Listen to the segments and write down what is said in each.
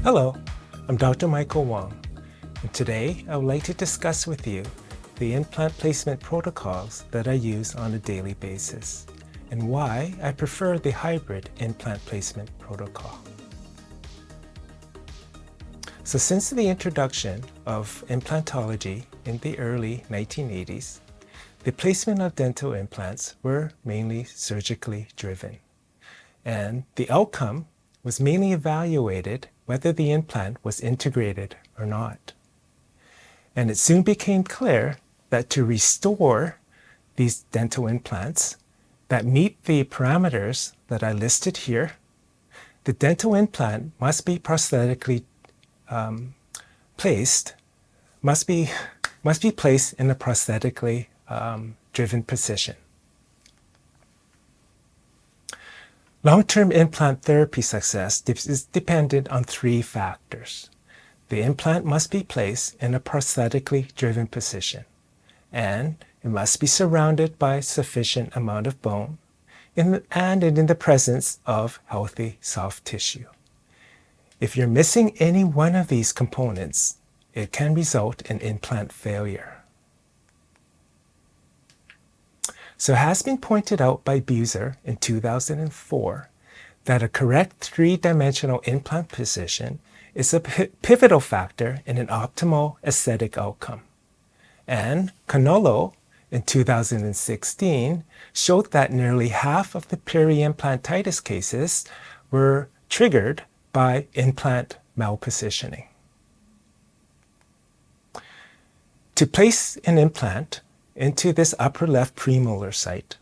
Hello, I'm Dr. Michael Wong, and today I would like to discuss with you the implant placement protocols that I use on a daily basis and why I prefer the hybrid implant placement protocol. So since the introduction of implantology in the early 1980s, the placement of dental implants were mainly surgically driven, and the outcome was mainly evaluated whether the implant was integrated or not. And it soon became clear that to restore these dental implants that meet the parameters that I listed here, the dental implant must be prosthetically placed in a prosthetically driven position. Long-term implant therapy success is dependent on three factors. The implant must be placed in a prosthetically driven position, and it must be surrounded by sufficient amount of bone and in the presence of healthy soft tissue. If you're missing any one of these components, it can result in implant failure. So it has been pointed out by Buser in 2004 that a correct three-dimensional implant position is a pivotal factor in an optimal aesthetic outcome. And Canolo in 2016 showed that nearly half of the peri-implantitis cases were triggered by implant malpositioning. To place an implant into this upper left premolar site,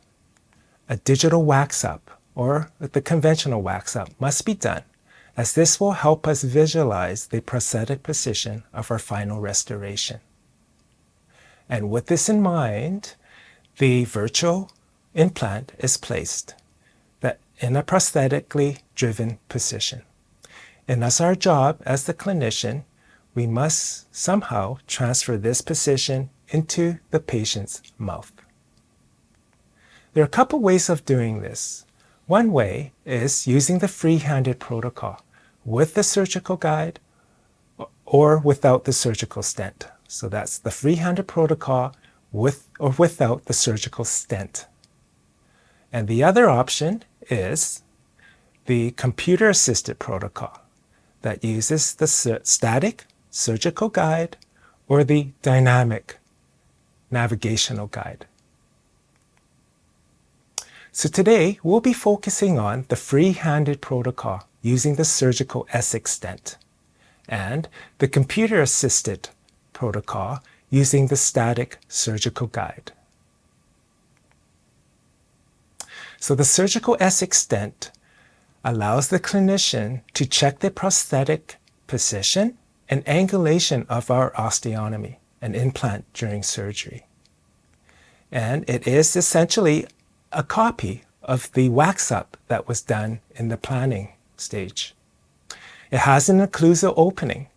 a digital wax-up or the conventional wax-up must be done, as this will help us visualize the prosthetic position of our final restoration. And with this in mind, the virtual implant is placed in a prosthetically driven position. And as our job as the clinician, we must somehow transfer this position into the patient's mouth. There are a couple ways of doing this. One way is using the freehanded protocol with the surgical guide or without the surgical stent. So that's the freehanded protocol with or without the surgical stent. And the other option is the computer-assisted protocol that uses the static surgical guide or the dynamic navigational guide. So today we'll be focusing on the free-handed protocol using the surgical Essex stent and the computer-assisted protocol using the static surgical guide. So the surgical Essex stent allows the clinician to check the prosthetic position and angulation of our osteotomy and implant during surgery. And it is essentially a copy of the wax-up that was done in the planning stage. It has an occlusal opening,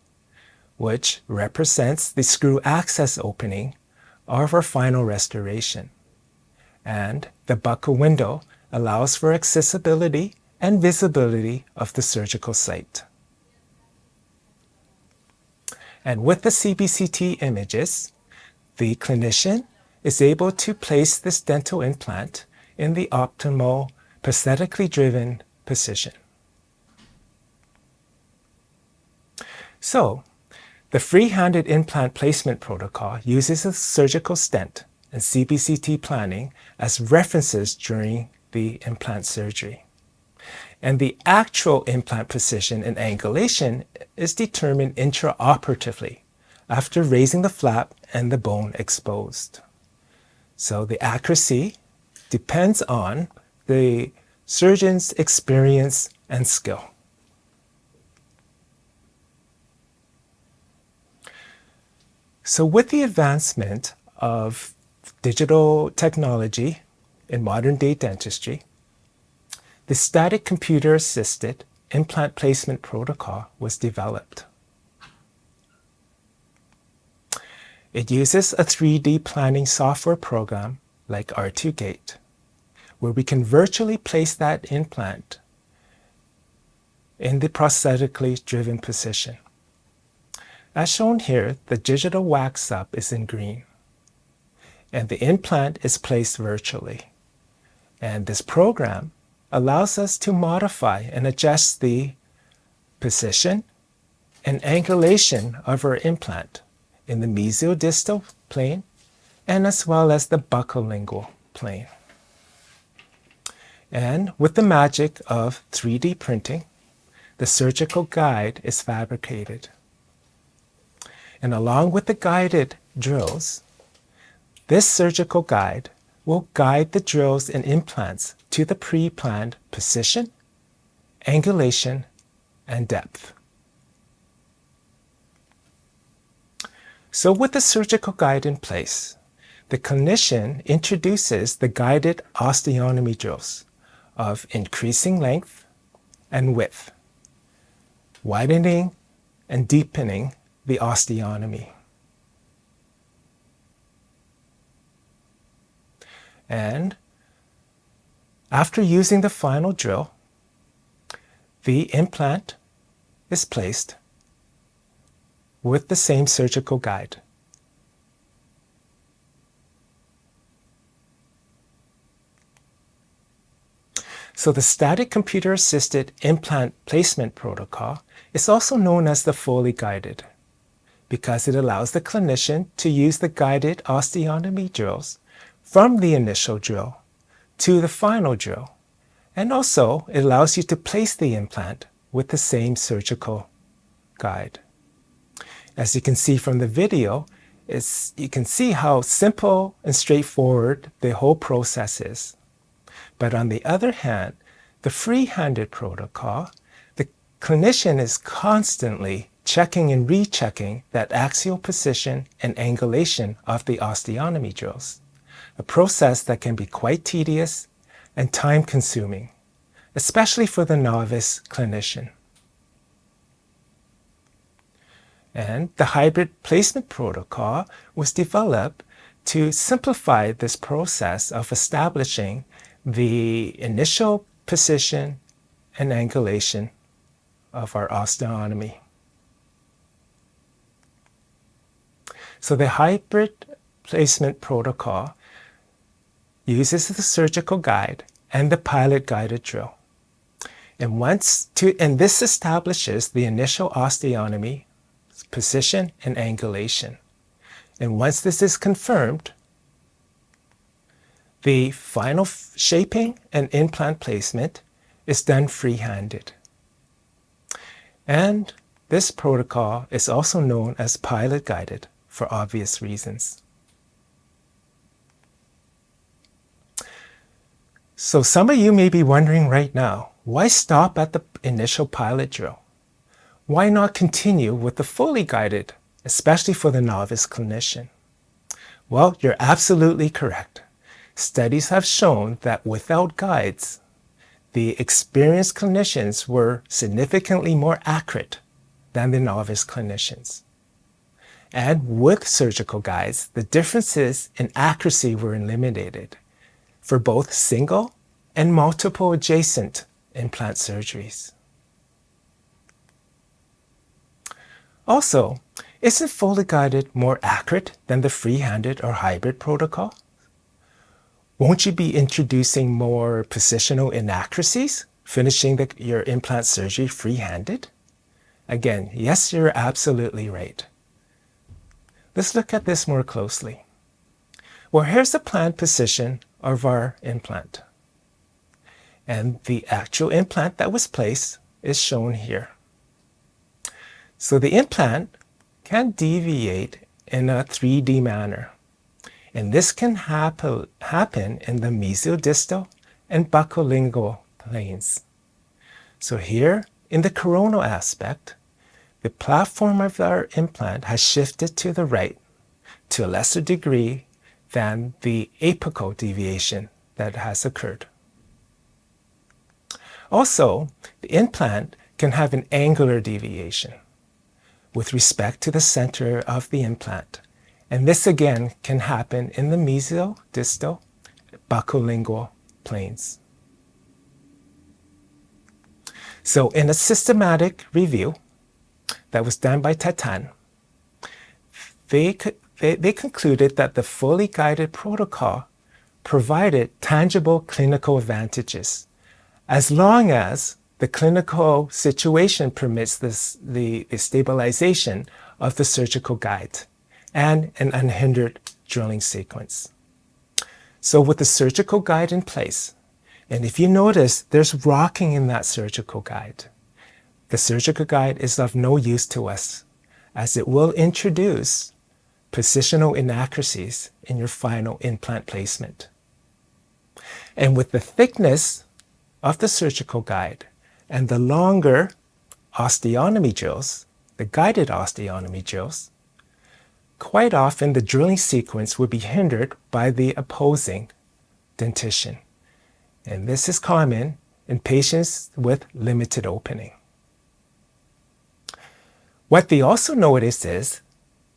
which represents the screw access opening of our final restoration. And the buccal window allows for accessibility and visibility of the surgical site. And with the CBCT images, the clinician is able to place this dental implant in the optimal prosthetically driven position. So, the free-handed implant placement protocol uses a surgical stent and CBCT planning as references during the implant surgery. And the actual implant position and angulation is determined intraoperatively after raising the flap and the bone exposed. So the accuracy depends on the surgeon's experience and skill. So with the advancement of digital technology in modern-day dentistry, the static computer-assisted implant placement protocol was developed. It uses a 3D planning software program like R2Gate, where we can virtually place that implant in the prosthetically driven position. As shown here, the digital wax up is in green, and the implant is placed virtually. And this program allows us to modify and adjust the position and angulation of our implant in the mesiodistal plane and as well as the buccolingual plane. And with the magic of 3D printing, the surgical guide is fabricated. And along with the guided drills, this surgical guide will guide the drills and implants to the pre-planned position, angulation, and depth. So with the surgical guide in place, the clinician introduces the guided osteotomy drills of increasing length and width, widening and deepening the osteotomy. And after using the final drill, the implant is placed with the same surgical guide. So the static computer-assisted implant placement protocol is also known as the fully guided because it allows the clinician to use the guided osteotomy drills from the initial drill to the final drill. And also, it allows you to place the implant with the same surgical guide. As you can see from the video, you can see how simple and straightforward the whole process is. But on the other hand, the freehanded protocol, the clinician is constantly checking and rechecking that axial position and angulation of the osteotomy drills, a process that can be quite tedious and time-consuming, especially for the novice clinician. And the hybrid placement protocol was developed to simplify this process of establishing the initial position and angulation of our osteotomy. So the hybrid placement protocol uses the surgical guide and the pilot guided drill. And this establishes the initial osteotomy position and angulation. And once this is confirmed, the final shaping and implant placement is done freehanded. And this protocol is also known as pilot guided for obvious reasons. So some of you may be wondering right now, why stop at the initial pilot drill? Why not continue with the fully guided, especially for the novice clinician? Well, you're absolutely correct. Studies have shown that without guides, the experienced clinicians were significantly more accurate than the novice clinicians. And with surgical guides, the differences in accuracy were eliminated for both single and multiple adjacent implant surgeries. Also, isn't fully guided more accurate than the freehanded or hybrid protocol? Won't you be introducing more positional inaccuracies, finishing your implant surgery freehanded? Again, yes, you're absolutely right. Let's look at this more closely. Well, here's the planned position of our implant. And the actual implant that was placed is shown here. So the implant can deviate in a 3D manner. And this can happen in the mesiodistal and buccolingual planes. So here, in the coronal aspect, the platform of our implant has shifted to the right to a lesser degree than the apical deviation that has occurred. Also, the implant can have an angular deviation with respect to the center of the implant And this again can happen in the mesial-distal buccolingual planes. So in a systematic review that was done by Tatan, they concluded that the fully guided protocol provided tangible clinical advantages as long as the clinical situation permits the stabilization of the surgical guide and an unhindered drilling sequence. So with the surgical guide in place, and if you notice, there's rocking in that surgical guide. The surgical guide is of no use to us, as it will introduce positional inaccuracies in your final implant placement. And with the thickness of the surgical guide and the longer osteotomy drills, the guided osteotomy drills, quite often the drilling sequence would be hindered by the opposing dentition. And this is common in patients with limited opening. What they also noticed is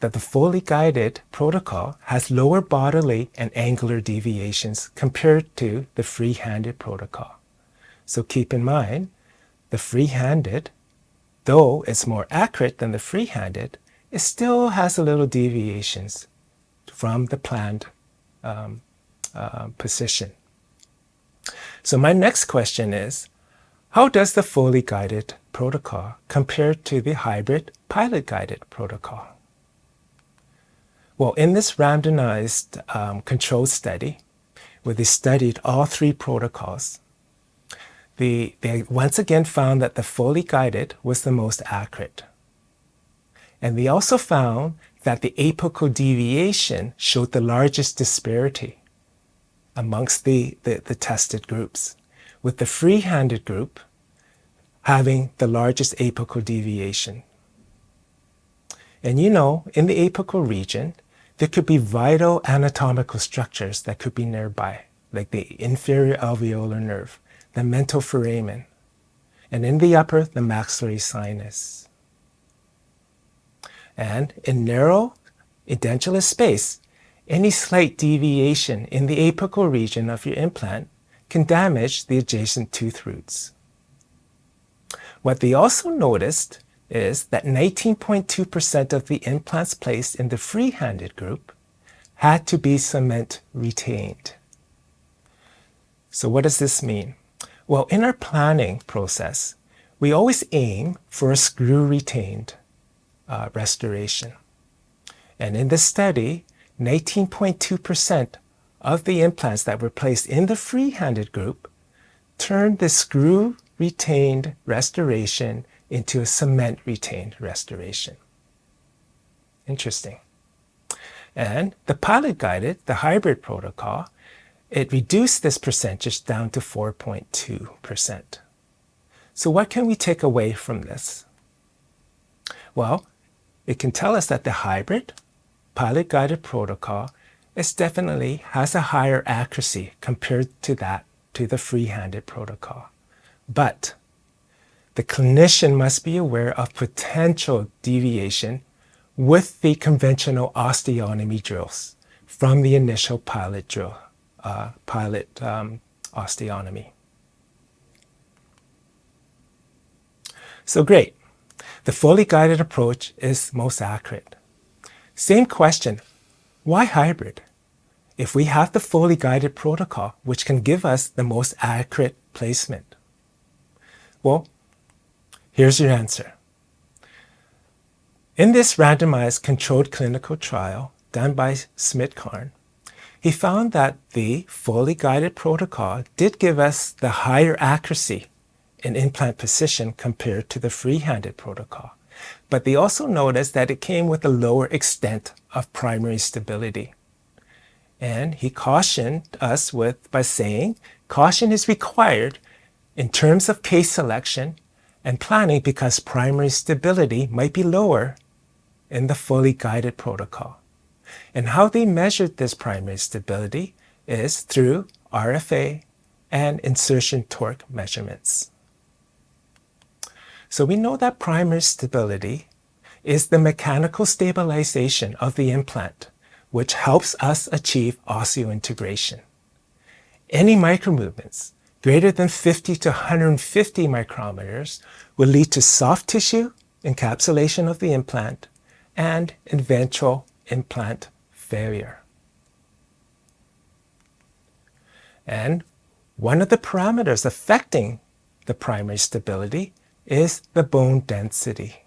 that the fully guided protocol has lower bodily and angular deviations compared to the free-handed protocol. So keep in mind, the free-handed, though it's more accurate than the free-handed, it still has a little deviations from the planned position. So my next question is, how does the fully guided protocol compare to the hybrid pilot guided protocol? Well, in this randomized controlled study, where they studied all three protocols, they once again found that the fully guided was the most accurate. And they also found that the apical deviation showed the largest disparity amongst the tested groups, with the free-handed group having the largest apical deviation. And you know, in the apical region, there could be vital anatomical structures that could be nearby, like the inferior alveolar nerve, the mental foramen, and in the upper, the maxillary sinus. And in narrow edentulous space, any slight deviation in the apical region of your implant can damage the adjacent tooth roots. What they also noticed is that 19.2% of the implants placed in the free-handed group had to be cement retained. So what does this mean? Well, in our planning process, we always aim for a screw retained restoration. And in this study, 19.2% of the implants that were placed in the free-handed group turned the screw retained restoration into a cement retained restoration. Interesting. And the pilot guided, the hybrid protocol, it reduced this percentage down to 4.2%. So what can we take away from this? Well, it can tell us that the hybrid pilot guided protocol definitely has a higher accuracy compared to the free-handed protocol. But the clinician must be aware of potential deviation with the conventional osteotomy drills from the initial pilot drill, osteotomy. So great. The fully guided approach is most accurate. Same question, why hybrid? If we have the fully guided protocol, which can give us the most accurate placement. Well, here's your answer. In this randomized controlled clinical trial done by Smith-Karn, he found that the fully guided protocol did give us the higher accuracy in implant position compared to the free-handed protocol. But they also noticed that it came with a lower extent of primary stability. And he cautioned us by saying, caution is required in terms of case selection and planning because primary stability might be lower in the fully guided protocol. And how they measured this primary stability is through RFA and insertion torque measurements. So we know that primary stability is the mechanical stabilization of the implant which helps us achieve osseointegration. Any micromovements greater than 50 to 150 micrometers will lead to soft tissue encapsulation of the implant and eventual implant failure. And one of the parameters affecting the primary stability is the bone density.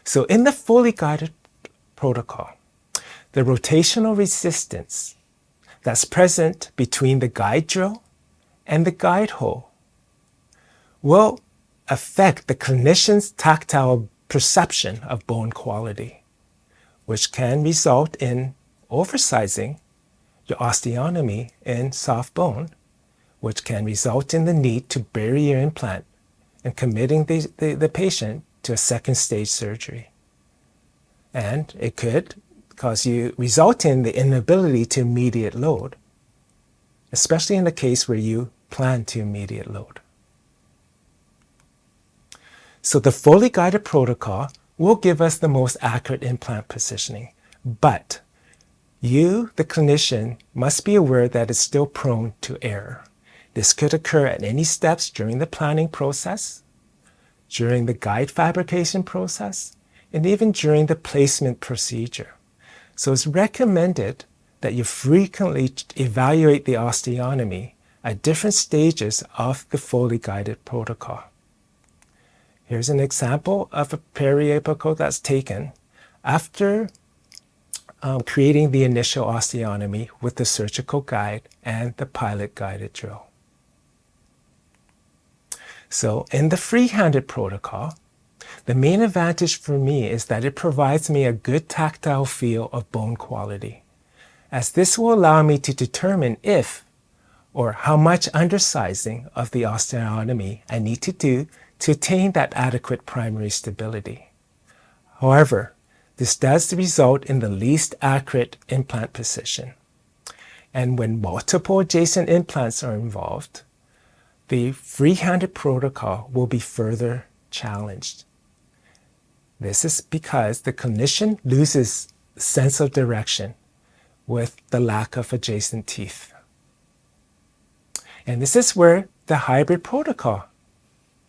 So in the fully guided protocol, the rotational resistance that's present between the guide drill and the guide hole will affect the clinician's tactile perception of bone quality, which can result in oversizing your osteotomy in soft bone, which can result in the need to bury your implant and committing the patient to a second stage surgery. And it could result in the inability to immediate load, especially in the case where you plan to immediate load. So the fully guided protocol will give us the most accurate implant positioning, but you, the clinician, must be aware that it's still prone to error. This could occur at any steps during the planning process, during the guide fabrication process, and even during the placement procedure. So it's recommended that you frequently evaluate the osteotomy at different stages of the fully guided protocol. Here's an example of a periapical that's taken after creating the initial osteotomy with the surgical guide and the pilot guided drill. So in the freehanded protocol, the main advantage for me is that it provides me a good tactile feel of bone quality, as this will allow me to determine if or how much undersizing of the osteotomy I need to do to attain that adequate primary stability. However, this does result in the least accurate implant position. And when multiple adjacent implants are involved, the freehanded protocol will be further challenged. This is because the clinician loses sense of direction with the lack of adjacent teeth. And this is where the hybrid protocol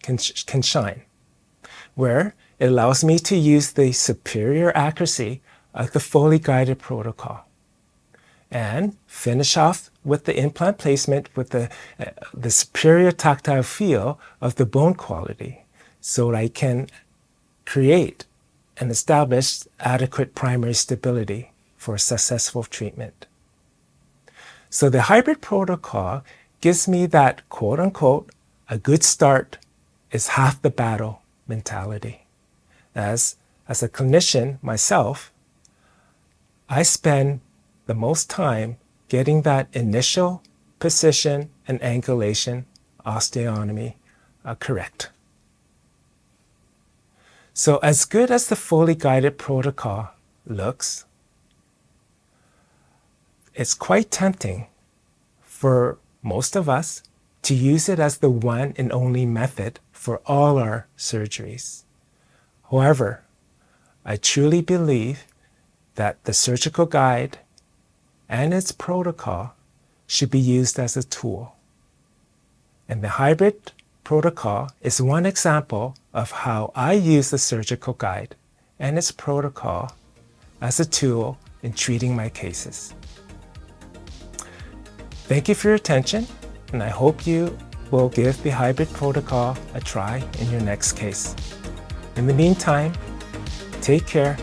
can shine, where it allows me to use the superior accuracy of the fully guided protocol and finish off with the implant placement with the superior tactile feel of the bone quality, so that I can create and establish adequate primary stability for successful treatment. So the hybrid protocol gives me that quote-unquote a good start is half the battle mentality. As a clinician myself, I spend the most time getting that initial position and angulation osteotomy correct. So as good as the fully guided protocol looks, it's quite tempting for most of us to use it as the one and only method for all our surgeries. However, I truly believe that the surgical guide and its protocol should be used as a tool. And the hybrid protocol is one example of how I use the surgical guide and its protocol as a tool in treating my cases. Thank you for your attention, and I hope you will give the hybrid protocol a try in your next case. In the meantime, take care.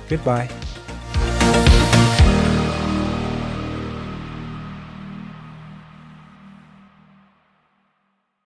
Goodbye.